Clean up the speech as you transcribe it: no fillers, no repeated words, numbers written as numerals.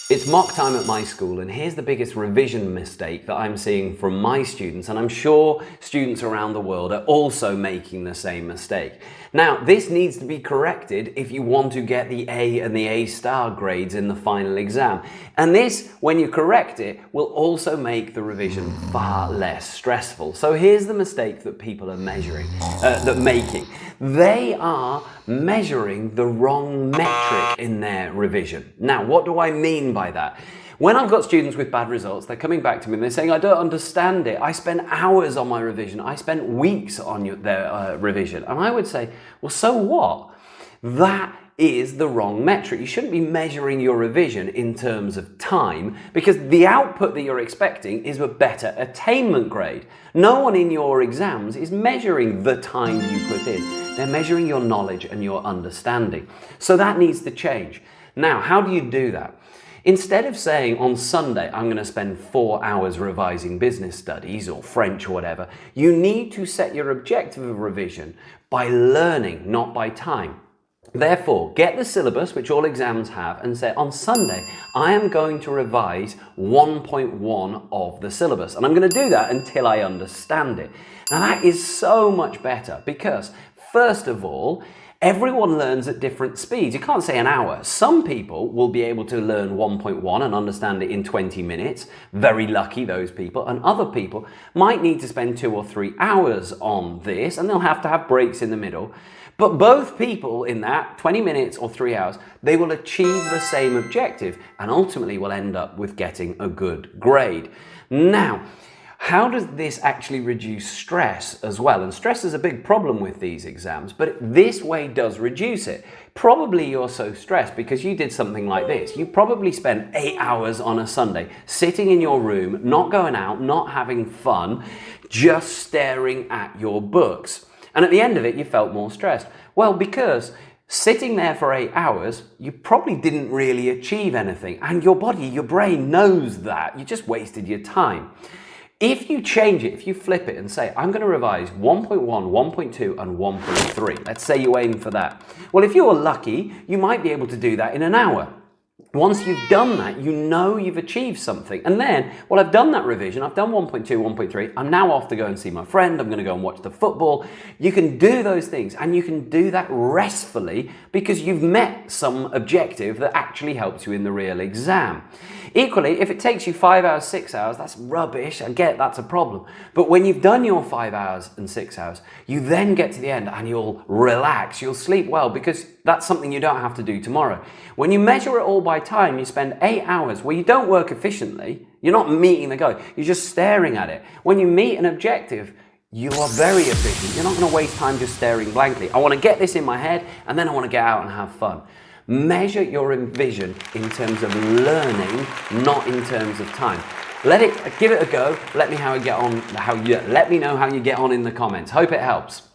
It's mock time at my school, and here's the biggest revision mistake that I'm seeing from my students, and I'm sure students around the world are also making the same mistake. Now, this needs to be corrected if you want to get the A and the A-star grades in the final exam. And this, when you correct it, will also make the revision far less stressful. So here's the mistake that people are making. They are measuring the wrong metric in their revision. Now, what do I mean by that? When I've got students with bad results, they're coming back to me and they're saying, I don't understand it. I spent hours on my revision. I spent weeks on their revision. And I would say, well, so what? That is the wrong metric. You shouldn't be measuring your revision in terms of time, because the output that you're expecting is a better attainment grade. No one in your exams is measuring the time you put in. They're measuring your knowledge and your understanding. So that needs to change. Now, how do you do that? Instead of saying on Sunday, I'm going to spend 4 hours revising business studies or French or whatever, you need to set your objective of revision by learning, not by time. Therefore, get the syllabus, which all exams have, and say, on Sunday, I am going to revise 1.1 of the syllabus. And I'm going to do that until I understand it. Now, that is so much better because, first of all, everyone learns at different speeds. You can't say an hour. Some people will be able to learn 1.1 and understand it in 20 minutes. Very lucky, those people. And other people might need to spend 2 or 3 hours on this, and they'll have to have breaks in the middle. But both people in that 20 minutes or 3 hours, they will achieve the same objective and ultimately will end up with getting a good grade. Now, how does this actually reduce stress as well? And stress is a big problem with these exams, but this way does reduce it. Probably you're so stressed because you did something like this. You probably spent 8 hours on a Sunday sitting in your room, not going out, not having fun, just staring at your books. And at the end of it, you felt more stressed. Well, because sitting there for 8 hours, you probably didn't really achieve anything. And your body, your brain knows that. You just wasted your time. If you change it, if you flip it and say, I'm going to revise 1.1, 1.2 and 1.3. Let's say you aim for that. Well, if you're lucky, you might be able to do that in an hour. Once you've done that, you know you've achieved something. And then, well, I've done that revision. I've done 1.2, 1.3. I'm now off to go and see my friend. I'm going to go and watch the football. You can do those things, and you can do that restfully because you've met some objective that actually helps you in the real exam. Equally, if it takes you 5 hours, 6 hours, that's rubbish. I get that's a problem. But when you've done your 5 hours and 6 hours, you then get to the end and you'll relax. You'll sleep well because that's something you don't have to do tomorrow. When you measure it all by time, you spend 8 hours where you don't work efficiently. You're not meeting the goal. You're just staring at it. When you meet an objective, you are very efficient. You're not going to waste time just staring blankly. I want to get this in my head and then I want to get out and have fun. Measure your revision in terms of learning, not in terms of time. Give it a go. Let me know how you get on in the comments. Hope it helps.